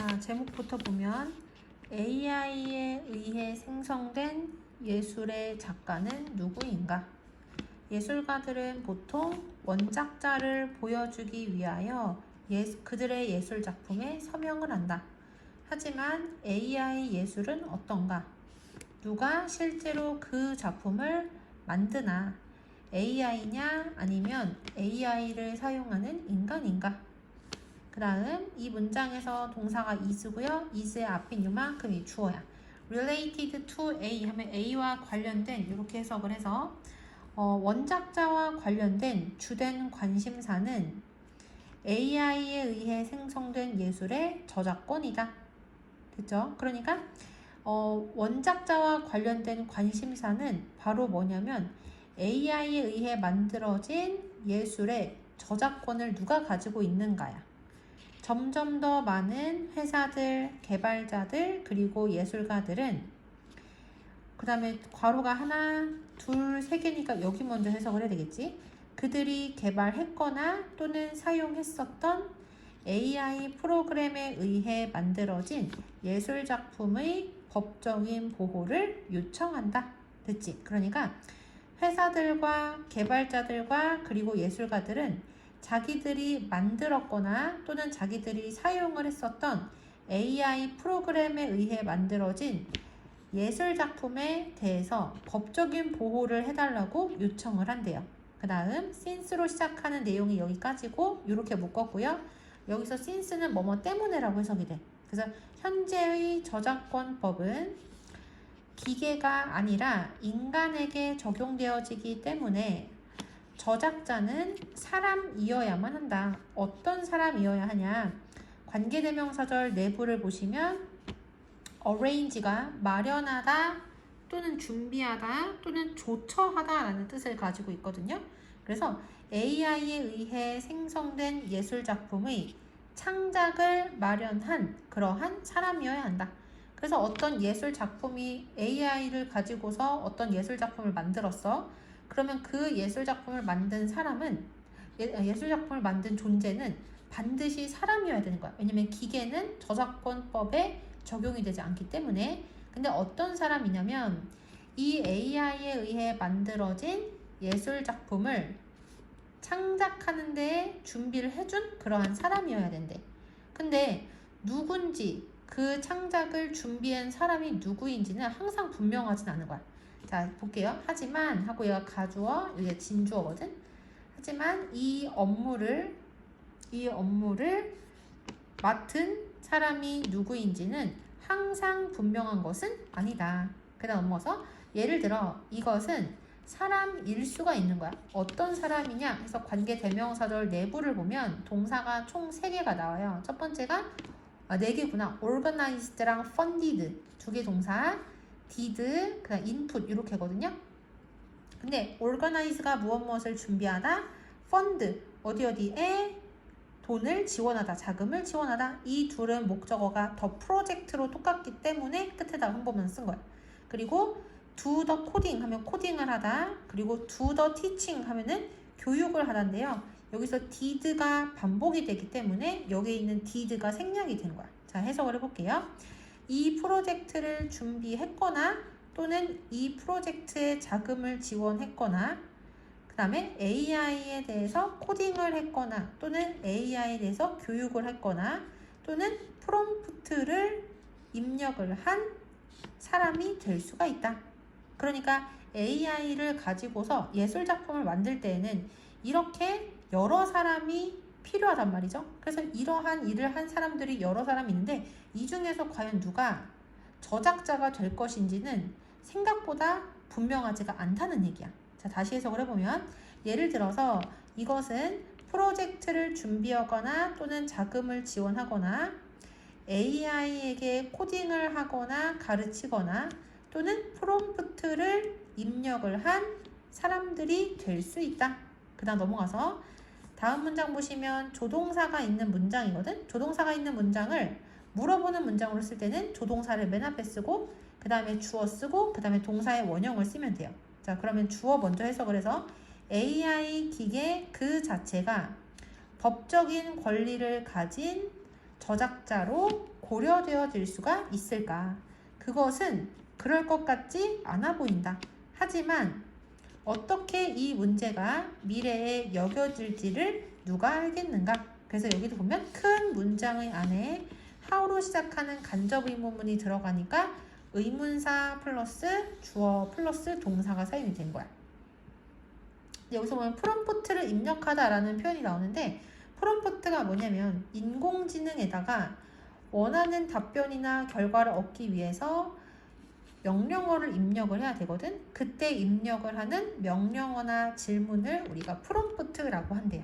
자, 제목부터 보면 AI에 의해 생성된 예술의 작가는 누구인가? 예술가들은 보통 원작자를 보여주기 위하여 그들의 예술 작품에 서명을 한다. 하지만 AI 예술은 어떤가? 누가 실제로 그 작품을 만드나? AI냐 아니면 AI를 사용하는 인간인가? 그 다음 이 문장에서 동사가 is고요. is의 앞인 요만큼이 주어야. related to A 하면 A와 관련된 이렇게 해석을 해서 원작자와 관련된 주된 관심사는 AI에 의해 생성된 예술의 저작권이다. 됐죠? 그러니까 원작자와 관련된 관심사는 바로 뭐냐면 AI에 의해 만들어진 예술의 저작권을 누가 가지고 있는가야. 점점 더 많은 회사들, 개발자들, 그리고 예술가들은 그 다음에 괄호가 하나, 둘, 세 개니까 여기 먼저 해석을 해야 되겠지. 그들이 개발했거나 또는 사용했었던 AI 프로그램에 의해 만들어진 예술 작품의 법적인 보호를 요청한다. 됐지? 그러니까 회사들과 개발자들과 그리고 예술가들은 자기들이 만들었거나 또는 자기들이 사용을 했었던 AI 프로그램에 의해 만들어진 예술 작품에 대해서 법적인 보호를 해달라고 요청을 한대요. 그 다음 since로 시작하는 내용이 여기까지고 이렇게 묶었고요. 여기서 since는 뭐뭐 때문에라고 해석이 돼. 그래서 현재의 저작권법은 기계가 아니라 인간에게 적용되어지기 때문에 저작자는 사람이어야만 한다. 어떤 사람이어야 하냐? 관계대명사절 내부를 보시면 arrange가 마련하다 또는 준비하다 또는 조처하다 라는 뜻을 가지고 있거든요. 그래서 AI에 의해 생성된 예술작품의 창작을 마련한 그러한 사람이어야 한다. 그래서 어떤 예술작품이 AI를 가지고서 어떤 예술작품을 만들었어. 그러면 그 예술작품을 만든 사람은 예술작품을 만든 존재는 반드시 사람이어야 되는 거야. 왜냐면 기계는 저작권법에 적용이 되지 않기 때문에. 근데 어떤 사람이냐면 이 AI에 의해 만들어진 예술작품을 창작하는 데 준비를 해준 그러한 사람이어야 된대. 근데 누군지 그 창작을 준비한 사람이 누구인지는 항상 분명하진 않은 거야. 자, 볼게요. 하지만 하고 얘가 가주어, 이게 진주어거든. 하지만 이 업무를 맡은 사람이 누구인지는 항상 분명한 것은 아니다. 그 다음 넘어서 예를 들어 이것은 사람일 수가 있는 거야. 어떤 사람이냐 해서 관계대명사절 내부를 보면 동사가 총 3개가 나와요. 첫 번째가 4개구나. organized랑 funded 2개 동사, did, 그다음 input 이렇게거든요. 근데 organize가 무엇을 준비하다, fund 어디에 돈을 지원하다, 자금을 지원하다. 이 둘은 목적어가 더 프로젝트로 똑같기 때문에 끝에다 한번만 쓴 거야. 그리고 do the coding 하면 코딩을 하다. 그리고 do the teaching 하면은 교육을 하다인데요. 여기서 did가 반복이 되기 때문에 여기에 있는 did가 생략이 되는 거야. 자, 해석을 해볼게요. 이 프로젝트를 준비했거나 또는 이 프로젝트에 자금을 지원했거나 그 다음에 AI에 대해서 코딩을 했거나 또는 AI에 대해서 교육을 했거나 또는 프롬프트를 입력을 한 사람이 될 수가 있다. 그러니까 AI를 가지고서 예술작품을 만들 때에는 이렇게 여러 사람이 필요하단 말이죠. 그래서 이러한 일을 한 사람들이 여러 사람이 있는데 이 중에서 과연 누가 저작자가 될 것인지는 생각보다 분명하지가 않다는 얘기야. 자, 다시 해석을 해보면 예를 들어서 이것은 프로젝트를 준비하거나 또는 자금을 지원하거나 AI에게 코딩을 하거나 가르치거나 또는 프롬프트를 입력을 한 사람들이 될 수 있다. 그 다음 넘어가서 다음 문장 보시면 조동사가 있는 문장이거든. 조동사가 있는 문장을 물어보는 문장으로 쓸 때는 조동사를 맨 앞에 쓰고 그 다음에 주어 쓰고 그 다음에 동사의 원형을 쓰면 돼요. 자, 그러면 주어 먼저 해석을 해서 AI 기계 그 자체가 법적인 권리를 가진 저작자로 고려되어질 수가 있을까? 그것은 그럴 것 같지 않아 보인다. 하지만 어떻게 이 문제가 미래에 여겨질지를 누가 알겠는가? 그래서 여기도 보면 큰 문장의 안에 how로 시작하는 간접 의문문이 들어가니까 의문사 플러스 주어 플러스 동사가 사용이 된 거야. 여기서 보면 프롬프트를 입력하다라는 표현이 나오는데 프롬프트가 뭐냐면 인공지능에다가 원하는 답변이나 결과를 얻기 위해서 명령어를 입력을 해야 되거든. 그때 입력을 하는 명령어나 질문을 우리가 프롬프트라고 한대요.